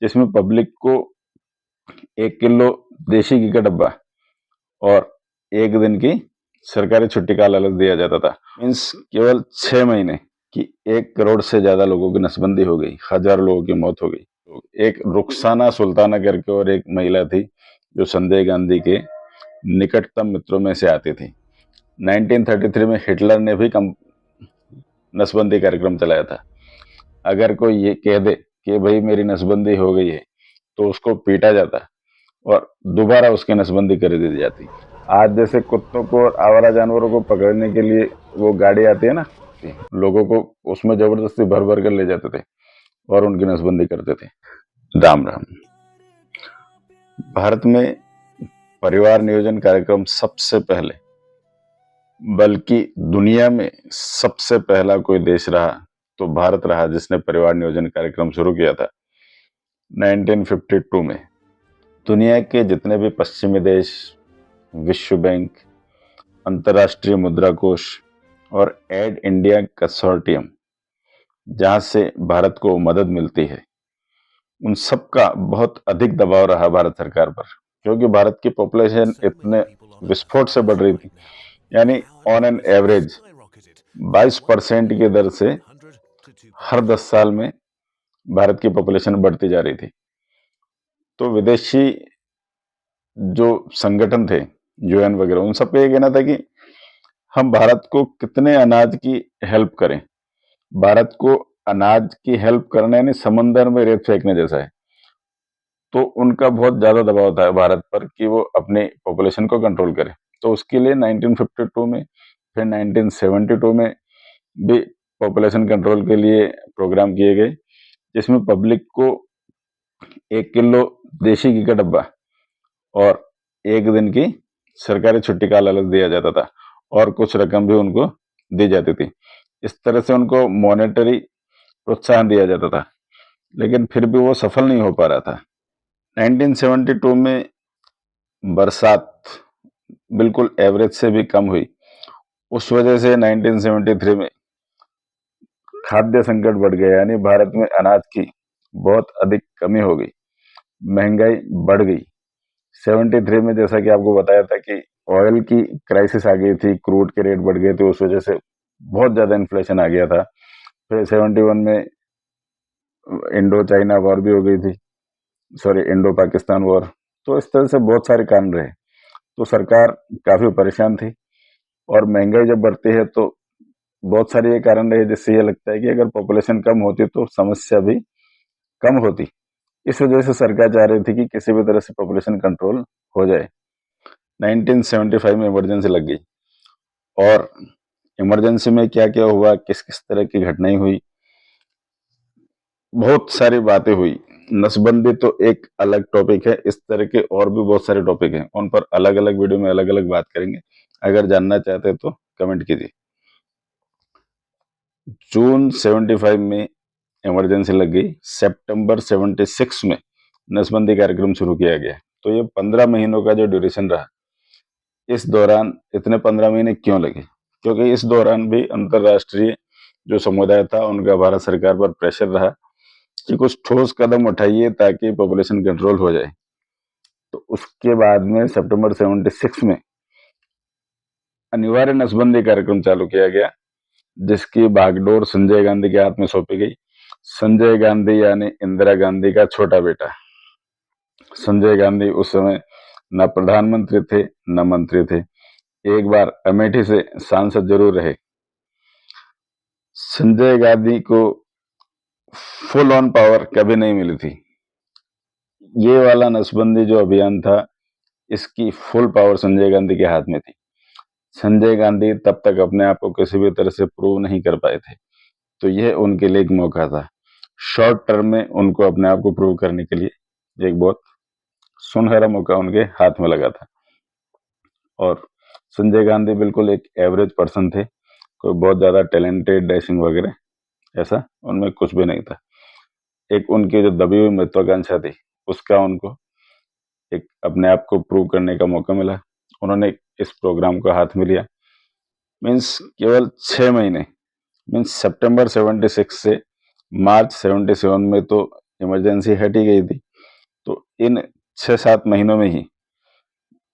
जिसमें पब्लिक को 1 किलो देशी घी का डब्बा और 1 दिन की सरकारी छुट्टी का लालच दिया जाता था। मीन्स केवल 6 महीने की 1 करोड़ से ज्यादा लोगों की नसबंदी हो गई, हजारों लोगों की मौत हो गई। एक रुखसाना सुल्ताना करके और एक महिला थी जो संजय गांधी के निकटतम मित्रों में से आती थी। 1933 में हिटलर ने भी नसबंदी कार्यक्रम चलाया था। अगर कोई ये कह दे कि भाई मेरी नसबंदी हो गई है तो उसको पीटा जाता और दोबारा उसकी नसबंदी कर दी जाती। आज जैसे कुत्तों को और आवारा जानवरों को पकड़ने के लिए वो गाड़ी आती है ना, लोगों को उसमें जबरदस्ती भर भर कर ले जाते थे और उनकी नसबंदी करते थे। राम राम। भारत में परिवार नियोजन कार्यक्रम सबसे पहले, बल्कि दुनिया में सबसे पहला कोई देश रहा तो भारत रहा जिसने परिवार नियोजन कार्यक्रम शुरू किया था 1952 में। दुनिया के जितने भी पश्चिमी देश, विश्व बैंक, अंतर्राष्ट्रीय मुद्रा कोष और एड इंडिया कंसोर्टियम जहां से भारत को मदद मिलती है, उन सब का बहुत अधिक दबाव रहा भारत सरकार पर, क्योंकि भारत की पॉपुलेशन इतने विस्फोट से बढ़ रही थी। यानी ऑन एन एवरेज 22% की दर से हर 10 साल में भारत की पॉपुलेशन बढ़ती जा रही थी। तो विदेशी जो संगठन थे, यूएन वगैरह, उन सबका ये कहना था कि हम भारत को कितने अनाज की हेल्प करें। भारत को अनाज की हेल्प करना यानी समंदर में रेत फेंकने जैसा है। तो उनका बहुत ज्यादा दबाव था भारत पर कि वो अपनी पॉपुलेशन को कंट्रोल करे। तो उसके लिए 1952 में, फिर 1972 में भी पॉपुलेशन कंट्रोल के लिए प्रोग्राम किए गए, जिसमें पब्लिक को 1 किलो देशी घी का डब्बा और 1 दिन की सरकारी छुट्टी का लालच दिया जाता था और कुछ रकम भी उनको दी जाती थी। इस तरह से उनको मॉनेटरी प्रोत्साहन दिया जाता था, लेकिन फिर भी वो सफल नहीं हो पा रहा था। 1972 में बरसात बिल्कुल एवरेज से भी कम हुई। उस वजह से 1973 में खाद्य संकट बढ़ गया, यानी भारत में अनाज की बहुत अधिक कमी हो गई, महंगाई बढ़ गई। 73 में जैसा कि आपको बताया था कि ऑयल की क्राइसिस आ गई थी, क्रूड के रेट बढ़ गए थे, उस वजह से बहुत ज्यादा इन्फ्लेशन आ गया था। फिर 71 में इंडो चाइना वॉर भी हो गई थी, सॉरी इंडो पाकिस्तान वॉर। तो इस तरह से बहुत सारे कारण रहे, तो सरकार काफी परेशान थी। और महंगाई जब बढ़ती है तो बहुत सारे ये कारण रहे, जिससे ये लगता है कि अगर पॉपुलेशन कम होती तो समस्या भी कम होती। इस वजह से सरकार चाह रही थी कि किसी भी तरह से पॉपुलेशन कंट्रोल हो जाए। 1975 में इमरजेंसी लग गई, और इमरजेंसी में क्या क्या हुआ, किस किस तरह की घटनाएं हुई, बहुत सारी बातें हुई। नसबंदी तो एक अलग टॉपिक है, इस तरह के और भी बहुत सारे टॉपिक हैं, उन पर अलग अलग वीडियो में अलग अलग बात करेंगे। अगर जानना चाहते हैं तो कमेंट कीजिए। जून 75 में इमरजेंसी लग गई, सितंबर 76 में नसबंदी कार्यक्रम शुरू किया गया। तो ये 15 महीनों का जो ड्यूरेशन रहा, इस दौरान इतने 15 महीने क्यों लगे? क्योंकि इस दौरान भी अंतरराष्ट्रीय जो समुदाय था उनका भारत सरकार पर प्रेशर रहा कि कुछ ठोस कदम उठाइए ताकि पॉपुलेशन कंट्रोल हो जाए। तो उसके बाद में सितंबर 76 में अनिवार्य नसबंदी कार्यक्रम चालू किया गया, जिसकी बागडोर संजय गांधी के हाथ में सौंपी गई। संजय गांधी यानी इंदिरा गांधी का छोटा बेटा। संजय गांधी उस समय न प्रधानमंत्री थे न मंत्री थे, एक बार अमेठी से सांसद जरूर रहे। संजय गांधी को फुल ऑन पावर कभी नहीं मिली थी। ये वाला नसबंदी जो अभियान था, इसकी फुल पावर संजय गांधी के हाथ में थी। संजय गांधी तब तक अपने आप को किसी भी तरह से प्रूव नहीं कर पाए थे, तो यह उनके लिए एक मौका था। शॉर्ट टर्म में उनको अपने आप को प्रूव करने के लिए एक बहुत सुनहरा मौका उनके हाथ में लगा था। और संजय गांधी बिल्कुल एक एवरेज पर्सन थे, कोई बहुत ज्यादा टैलेंटेड, डैशिंग वगैरह ऐसा उनमें कुछ भी नहीं था। एक उनकी जो दबी हुई महत्वाकांक्षा थी, उसका उनको एक अपने आप को प्रूव करने का मौका मिला। उन्होंने इस प्रोग्राम को हाथ में लिया। मीन्स केवल 6 महीने, मीन्स सितंबर 76 से मार्च 77 में तो इमरजेंसी हट ही गई थी। तो इन 6-7 महीनों में ही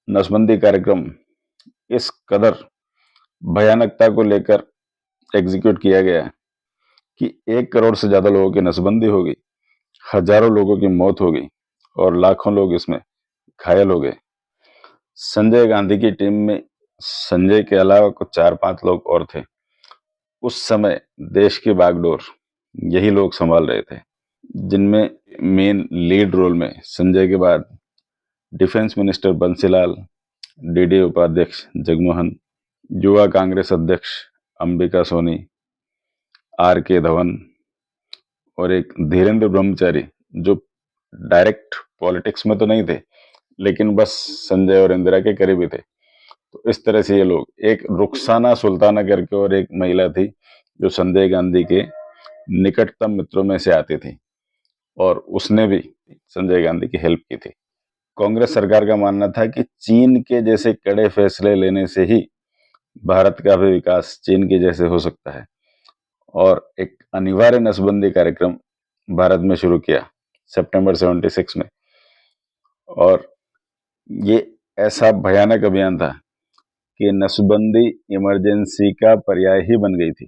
नसबंदी कार्यक्रम इस कदर भयानकता को लेकर एग्जीक्यूट किया गया कि 1 करोड़ से ज्यादा लोगों की नसबंदी हो गई, हजारों लोगों की मौत हो गई और लाखों लोग इसमें घायल हो गए। संजय गांधी की टीम में संजय के अलावा कुछ 4-5 लोग और थे। उस समय देश की बागडोर यही लोग संभाल रहे थे, जिनमें मेन लीड रोल में संजय के बाद डिफेंस मिनिस्टर बंसीलाल, डीडी उपाध्यक्ष जगमोहन, युवा कांग्रेस अध्यक्ष अंबिका सोनी, आर के धवन और एक धीरेन्द्र ब्रह्मचारी, जो डायरेक्ट पॉलिटिक्स में तो नहीं थे लेकिन बस संजय और इंदिरा के करीबी थे। तो इस तरह से ये लोग, एक रुखसाना सुल्ताना करके और एक महिला थी जो संजय गांधी के निकटतम मित्रों में से आती थी और उसने भी संजय गांधी की हेल्प की थी। कांग्रेस सरकार का मानना था कि चीन के जैसे कड़े फैसले लेने से ही भारत का भी विकास चीन के जैसे हो सकता है और एक अनिवार्य नसबंदी कार्यक्रम भारत में शुरू किया सितंबर 76 में। और ये ऐसा भयानक अभियान था कि नसबंदी इमरजेंसी का पर्याय ही बन गई थी।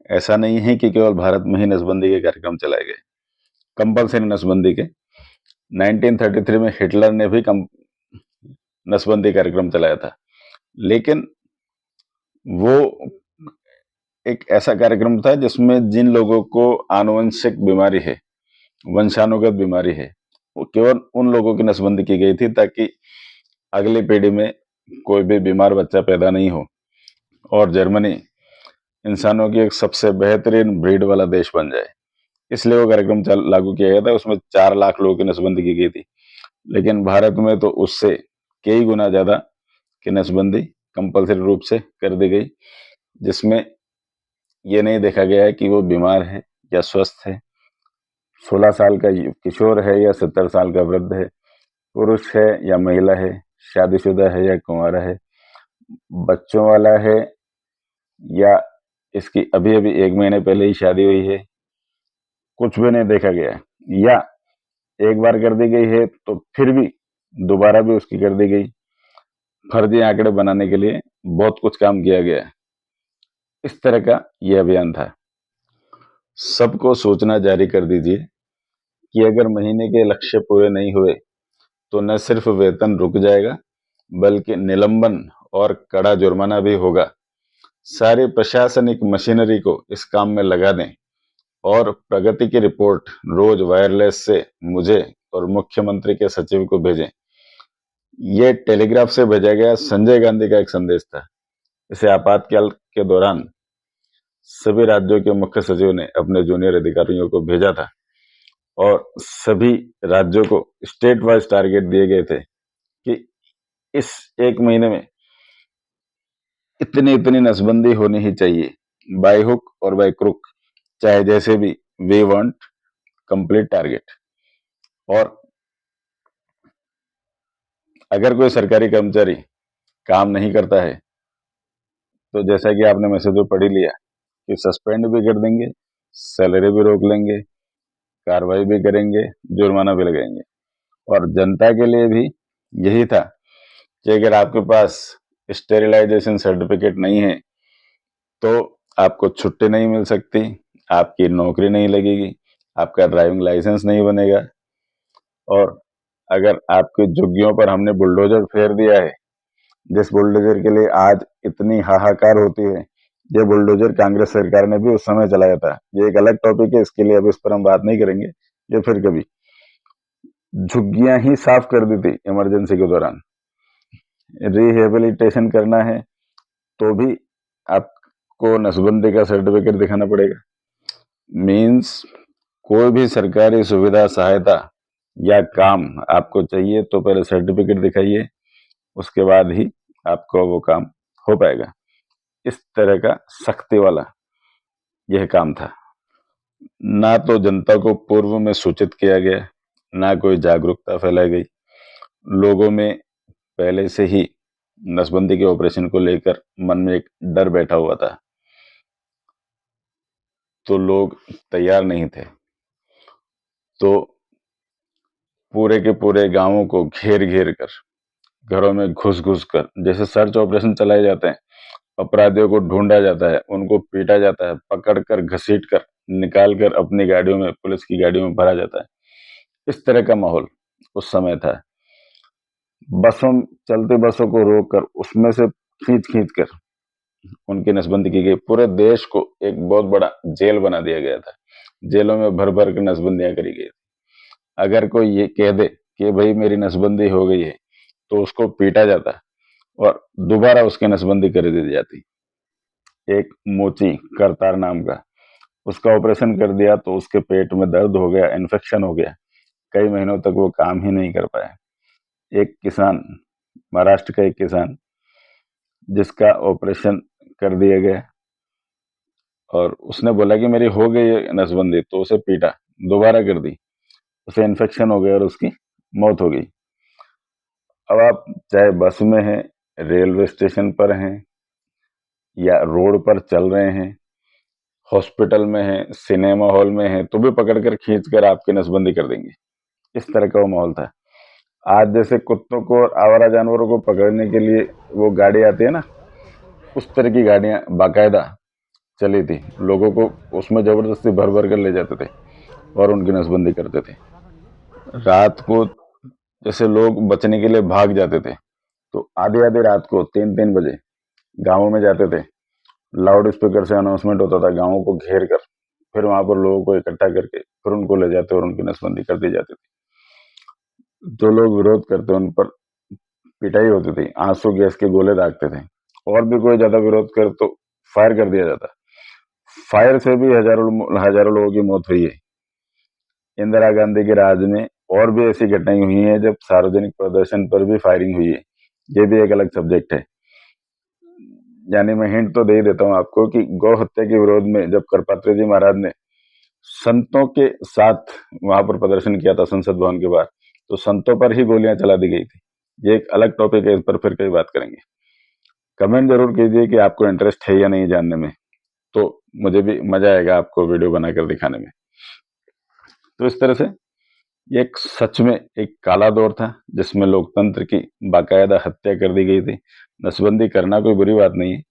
ऐसा नहीं है कि केवल भारत में ही नसबंदी के कार्यक्रम चलाए गए, कंपल्सरी नसबंदी के। 1933 में हिटलर ने भी नसबंदी कार्यक्रम चलाया था, लेकिन वो एक ऐसा कार्यक्रम था जिसमें जिन लोगों को आनुवंशिक बीमारी है, वंशानुगत बीमारी है, वो केवल उन लोगों की नसबंदी की गई थी ताकि अगली पीढ़ी में कोई भी बीमार बच्चा पैदा नहीं हो और जर्मनी इंसानों की एक सबसे बेहतरीन ब्रीड वाला देश बन जाए। इसलिए वो कार्यक्रम लागू किया गया था। उसमें 4 लाख लोगों की नसबंदी की गई थी, लेकिन भारत में तो उससे कई गुना ज्यादा की नसबंदी कंपल्सरी रूप से कर दी गई, जिसमें ये नहीं देखा गया है कि वो बीमार है या स्वस्थ है, 16 साल का किशोर है या 70 साल का वृद्ध है, पुरुष है या महिला है, शादीशुदा है या कुंवारा है, बच्चों वाला है या इसकी अभी अभी 1 महीने पहले ही शादी हुई है, कुछ भी नहीं देखा गया है। या एक बार कर दी गई है तो फिर भी दोबारा भी उसकी कर दी गई। फर्जी आंकड़े बनाने के लिए बहुत कुछ काम किया गया है। इस तरह का यह अभियान था। सबको सूचना जारी कर दीजिए कि अगर महीने के लक्ष्य पूरे नहीं हुए तो न सिर्फ वेतन रुक जाएगा बल्कि निलंबन और कड़ा जुर्माना भी होगा। सारी प्रशासनिक मशीनरी को इस काम में लगा दें और प्रगति की रिपोर्ट रोज वायरलेस से मुझे और मुख्यमंत्री के सचिव को भेजें। यह टेलीग्राफ से भेजा गया संजय गांधी का एक संदेश था। इसे आपातकाल के दौरान सभी राज्यों के मुख्य सचिव ने अपने जूनियर अधिकारियों को भेजा था और सभी राज्यों को स्टेट वाइज टारगेट दिए गए थे कि इस 1 महीने में इतनी इतनी नसबंदी होनी ही चाहिए, बाय हुक और बाय क्रुक, चाहे जैसे भी। We want complete target. और अगर कोई सरकारी कर्मचारी काम नहीं करता है तो जैसा कि आपने मैसेज में पढ़ ही लिया कि सस्पेंड भी कर देंगे, सैलरी भी रोक लेंगे, कार्रवाई भी करेंगे, जुर्माना भी लगाएंगे। और जनता के लिए भी यही था कि अगर आपके पास स्टेरिलाइजेशन सर्टिफिकेट नहीं है तो आपको छुट्टी नहीं मिल सकती, आपकी नौकरी नहीं लगेगी, आपका ड्राइविंग लाइसेंस नहीं बनेगा। और अगर आपके झुग्गियों पर हमने बुलडोजर फेर दिया है, जिस बुलडोजर के लिए आज इतनी हाहाकार होती है, ये बुलडोजर कांग्रेस सरकार ने भी उस समय चलाया था। ये एक अलग टॉपिक है, इसके लिए अब इस पर हम बात नहीं करेंगे, ये फिर कभी। झुग्गियां ही साफ कर दी थी इमरजेंसी के दौरान। रिहेबिलिटेशन करना है तो भी आपको नसबंदी का सर्टिफिकेट दिखाना पड़ेगा। मीन्स कोई भी सरकारी सुविधा, सहायता या काम आपको चाहिए तो पहले सर्टिफिकेट दिखाइए, उसके बाद ही आपको वो काम हो पाएगा। इस तरह का सख्ती वाला यह काम था। ना तो जनता को पूर्व में सूचित किया गया, ना कोई जागरूकता फैलाई गई। लोगों में पहले से ही नसबंदी के ऑपरेशन को लेकर मन में एक डर बैठा हुआ था, तो लोग तैयार नहीं थे। तो पूरे के पूरे गांवों को घेर घेर कर, घरों में घुस घुस कर, जैसे सर्च ऑपरेशन चलाए जाते हैं, अपराधियों को ढूंढा जाता है, उनको पीटा जाता है, पकड़कर घसीट कर निकाल कर अपनी गाड़ियों में, पुलिस की गाड़ियों में भरा जाता है। इस तरह का माहौल उस समय था। बसों चलती बसों को रोक कर उसमें से खींच खींच कर उनकी नसबंदी की गई। पूरे देश को एक बहुत बड़ा जेल बना दिया गया था। जेलों में भर भर कर नसबंदियां करी गई। अगर कोई ये कह दे कि भाई मेरी नसबंदी हो गई है, तो उसको पीटा जाता और दोबारा उसकी नसबंदी कर दी जाती। एक मोची करतार नाम का, उसका ऑपरेशन कर दिया तो उसके पेट में दर्द हो गया, इन्फेक्शन हो गया, कई महीनों तक वो काम ही नहीं कर पाया। एक किसान, महाराष्ट्र का एक किसान, जिसका ऑपरेशन कर दिया गया और उसने बोला कि मेरी हो गई है नसबंदी, तो उसे पीटा, दोबारा कर दी, उसे इन्फेक्शन हो गया और उसकी मौत हो गई। अब आप चाहे बस में हैं, रेलवे स्टेशन पर हैं, या रोड पर चल रहे हैं, हॉस्पिटल में हैं, सिनेमा हॉल में हैं, तो भी पकड़कर खींच कर आपकी नसबंदी कर देंगे। इस तरह का वो माहौल था। आज जैसे कुत्तों को और आवारा जानवरों को पकड़ने के लिए वो गाड़ी आती है ना, उस तरह की गाड़ियां बाकायदा चली थी। लोगों को उसमें जबरदस्ती भर भर कर ले जाते थे और उनकी नसबंदी करते थे। रात को जैसे लोग बचने के लिए भाग जाते थे, तो आधी आधी रात को 3-3 बजे गांवों में जाते थे। लाउड स्पीकर से अनाउंसमेंट होता था, गांवों को घेर कर फिर वहां पर लोगों को इकट्ठा करके फिर उनको ले जाते और उनकी नसबंदी कर दी जाती थी। जो लोग विरोध करते उन पर पिटाई होती थी, आंसू गैस के गोले दागते थे, और भी कोई ज्यादा विरोध कर तो फायर कर दिया जाता। फायर से भी हजारों हजारों लोगों की मौत हुई है। इंदिरा गांधी के राज में और भी ऐसी घटनाएं हुई हैं जब सार्वजनिक प्रदर्शन पर भी फायरिंग हुई है। ये भी एक अलग सब्जेक्ट है। यानी मैं हिंट तो दे ही देता हूँ आपको कि गौ हत्या के विरोध में जब करपात्री जी महाराज ने संतों के साथ वहां पर प्रदर्शन किया था संसद भवन के बाहर, तो संतों पर ही गोलियां चला दी गई थी। ये एक अलग टॉपिक है, इस पर फिर कई बात करेंगे। कमेंट जरूर कीजिए कि आपको इंटरेस्ट है या नहीं जानने में, तो मुझे भी मजा आएगा आपको वीडियो बनाकर दिखाने में। तो इस तरह से ये एक सच में एक काला दौर था जिसमें लोकतंत्र की बाकायदा हत्या कर दी गई थी। नसबंदी करना कोई बुरी बात नहीं है।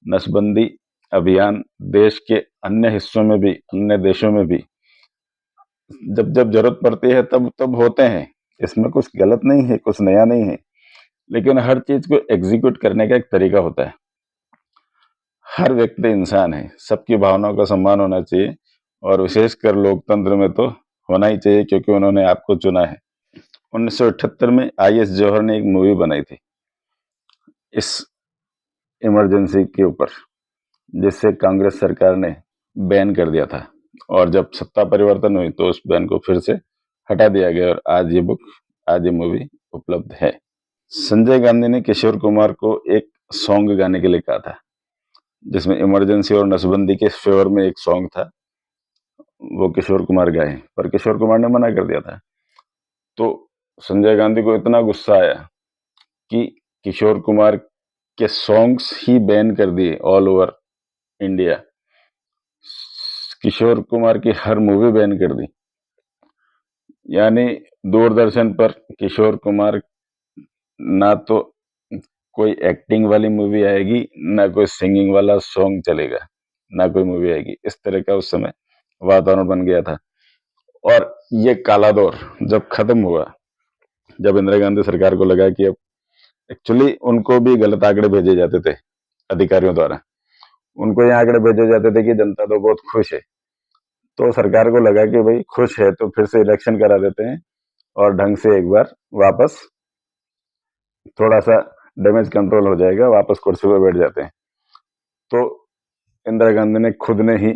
नसबंदी अभियान देश के अन्य हिस्सों में भी, अन्य देशों में भी जब जब जरूरत पड़ती है तब तब होते हैं। इसमें कुछ गलत नहीं है, कुछ नया नहीं है, लेकिन हर चीज को एग्जीक्यूट करने का एक तरीका होता है। हर व्यक्ति इंसान है, सबकी भावनाओं का सम्मान होना चाहिए, और विशेषकर लोकतंत्र में तो होना ही चाहिए, क्योंकि उन्होंने आपको चुना है। 1978 में IS जौहर ने एक मूवी बनाई थी इस इमरजेंसी के ऊपर, जिससे कांग्रेस सरकार ने बैन कर दिया था, और जब सत्ता परिवर्तन हुई तो उस बैन को फिर से हटा दिया गया, और आज ये मूवी उपलब्ध है। संजय गांधी ने किशोर कुमार को एक सॉन्ग गाने के लिए कहा था, जिसमें इमरजेंसी और नसबंदी के फेवर में एक सॉन्ग था, वो किशोर कुमार गाए, पर किशोर कुमार ने मना कर दिया था। तो संजय गांधी को इतना गुस्सा आया कि किशोर कुमार के सॉन्ग्स ही बैन कर दिए all over India. Kishore Kumar की हर मूवी बैन कर दी। यानी दूरदर्शन पर किशोर कुमार ना तो कोई एक्टिंग वाली मूवी आएगी, ना कोई सिंगिंग वाला सॉन्ग चलेगा, ना कोई मूवी आएगी। इस तरह का उस समय वातावरण बन गया था। और ये काला दौर जब खत्म हुआ, जब इंदिरा गांधी सरकार को लगा कि अब एक्चुअली उनको भी गलत आंकड़े भेजे जाते थे अधिकारियों द्वारा, उनको ये आंकड़े भेजे जाते थे कि जनता तो बहुत खुश है, तो सरकार को लगा कि भाई खुश है तो फिर से इलेक्शन करा देते हैं और ढंग से एक बार वापस थोड़ा सा डैमेज कंट्रोल हो जाएगा, वापस कुर्सी पर बैठ जाते हैं। तो इंदिरा गांधी ने खुद ने ही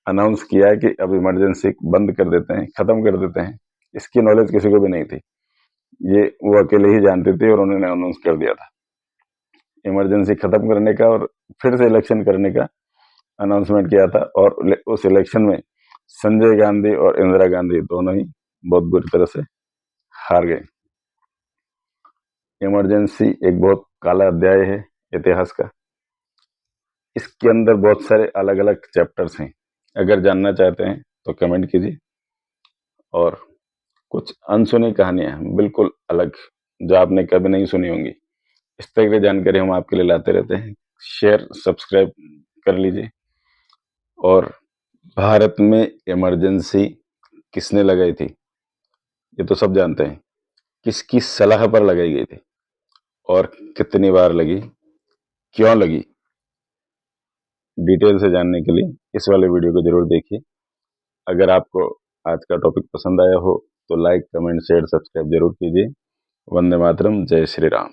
अनाउंस किया कि अब इमरजेंसी बंद कर देते हैं, खत्म कर देते हैं। इसकी नॉलेज किसी को भी नहीं थी, ये वो अकेले ही जानते थे, और उन्होंने अनाउंस कर दिया था इमरजेंसी खत्म करने का, और फिर से इलेक्शन करने का अनाउंसमेंट किया था। और उस इलेक्शन में संजय गांधी और इंदिरा गांधी दोनों ही बहुत बुरी तरह से हार गए। इमरजेंसी एक बहुत काला अध्याय है इतिहास का। इसके अंदर बहुत सारे अलग अलग चैप्टर्स हैं। अगर जानना चाहते हैं तो कमेंट कीजिए। और कुछ अनसुनी कहानियां बिल्कुल अलग जो आपने कभी नहीं सुनी होंगी। इस तरह की जानकारी हम आपके लिए लाते रहते हैं। शेयर सब्सक्राइब कर लीजिए। और भारत में इमरजेंसी किसने लगाई थी ये तो सब जानते हैं। किसकी सलाह पर लगाई गई थी और कितनी बार लगी, क्यों लगी, डिटेल से जानने के लिए इस वाले वीडियो को जरूर देखिए। अगर आपको आज का टॉपिक पसंद आया हो तो लाइक, कमेंट, शेयर, सब्सक्राइब जरूर कीजिए। वंदे मातरम, जय श्री राम।